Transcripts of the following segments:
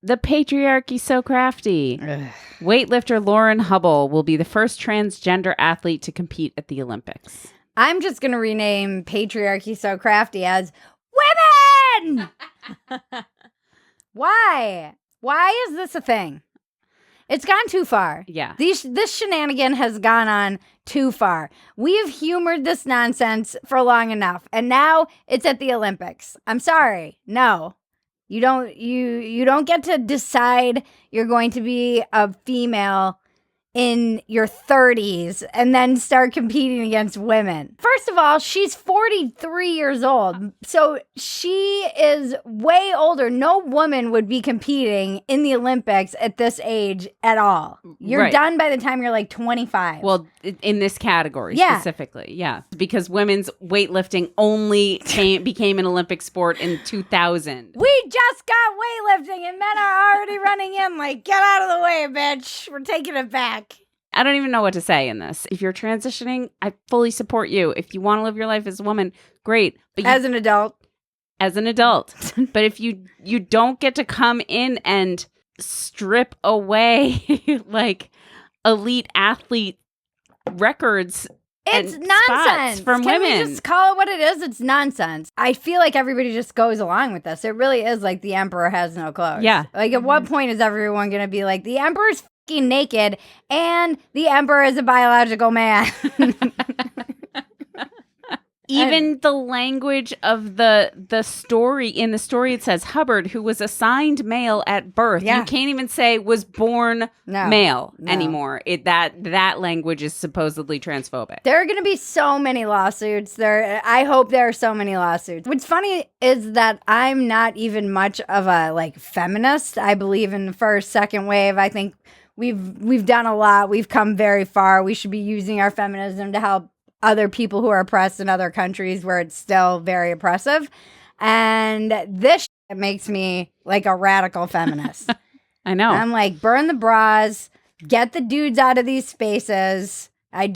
The patriarchy so crafty. Weightlifter Lauren Hubble will be the first transgender athlete to compete at the Olympics. I'm just going to rename patriarchy so crafty as women! Why? Why is this a thing? It's gone too far. Yeah. This shenanigan has gone on too far. We have humored this nonsense for long enough, and now it's at the Olympics. I'm sorry. No. You don't get to decide you're going to be a female in your 30s and then start competing against women. First of all, she's 43 years old. So she is way older. No woman would be competing in the Olympics at this age at all. You're done by the time you're like 25. Well, in this category specifically, yeah. Because women's weightlifting only became an Olympic sport in 2000. We just got weightlifting and men are already running in like, get out of the way, bitch. We're taking it back. I don't even know what to say in this. If you're transitioning, I fully support you. If you want to live your life as a woman, great. But as an adult. But if you don't get to come in and strip away like elite athlete records. It's nonsense from Can women. We just call it what it is? It's nonsense. I feel like everybody just goes along with this. It really is like the emperor has no clothes. Yeah. Like at what point is everyone going to be like, the emperor's fucking naked and the emperor is a biological man? Even the language of the story, in the story it says Hubbard, who was assigned male at birth. Yeah. You can't even say was born male anymore. That language is supposedly transphobic. There are going to be so many lawsuits. I hope there are so many lawsuits. What's funny is that I'm not even much of a like feminist. I believe in the first, second wave. I think we've done a lot. We've come very far. We should be using our feminism to help other people who are oppressed in other countries where it's still very oppressive. And this shit makes me like a radical feminist. I know. I'm like, burn the bras, get the dudes out of these spaces. I'm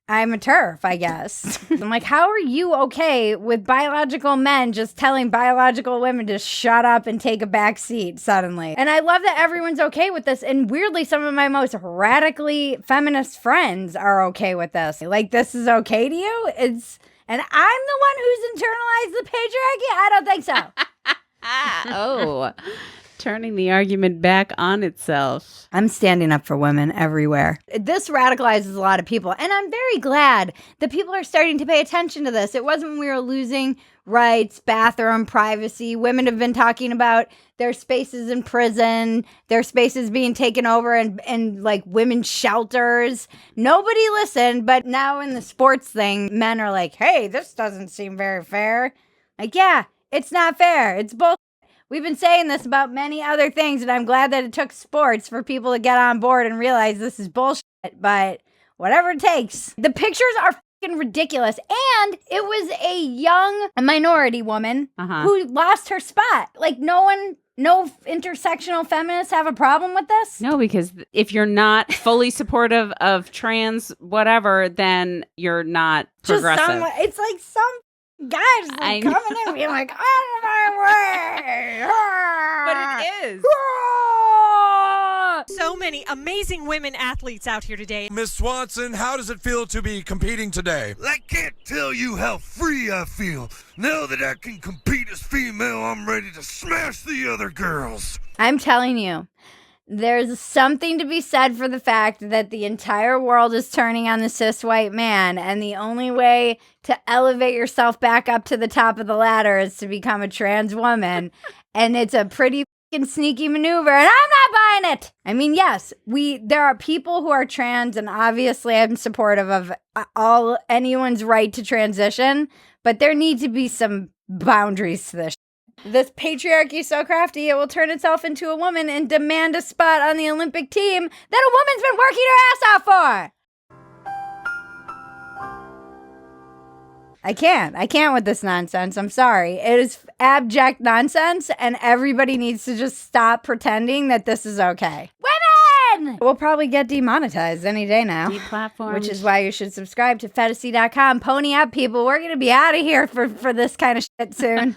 a TERF, I guess. I'm like, how are you okay with biological men just telling biological women to shut up and take a back seat suddenly? And I love that everyone's okay with this. And weirdly, some of my most radically feminist friends are okay with this. Like, this is okay to you? And I'm the one who's internalized the patriarchy? I don't think so. Oh, turning the argument back on itself. I'm standing up for women everywhere. This radicalizes a lot of people, and I'm very glad that people are starting to pay attention to this. It wasn't when we were losing rights, bathroom, privacy. Women have been talking about their spaces in prison, their spaces being taken over and like women's shelters. Nobody listened, but now in the sports thing, men are like, hey, this doesn't seem very fair. Like, yeah, it's not fair. It's bullshit. We've been saying this about many other things, and I'm glad that it took sports for people to get on board and realize this is bullshit, but whatever it takes. The pictures are fucking ridiculous, and it was a young minority woman who lost her spot. Like, no intersectional feminists have a problem with this? No, because if you're not fully supportive of trans whatever, then you're not progressive. It's like some guys like coming in and being like, out of my way. But it is. So many amazing women athletes out here today. Miss Swanson, how does it feel to be competing today? I can't tell you how free I feel. Now that I can compete as female, I'm ready to smash the other girls. I'm telling you, there's something to be said for the fact that the entire world is turning on the cis white man, and the only way to elevate yourself back up to the top of the ladder is to become a trans woman. And it's a pretty fucking sneaky maneuver, and I'm not buying it. I mean, yes, there are people who are trans, and obviously I'm supportive of anyone's right to transition, but there need to be some boundaries to this. This patriarchy so crafty, it will turn itself into a woman and demand a spot on the Olympic team that a woman's been working her ass off for. I can't with this nonsense. I'm sorry. It is abject nonsense, and everybody needs to just stop pretending that this is okay. Women! We'll probably get demonetized any day now. Deplatformed. Which is why you should subscribe to PHETASY.com. Pony up, people. We're going to be out of here for this kind of shit soon.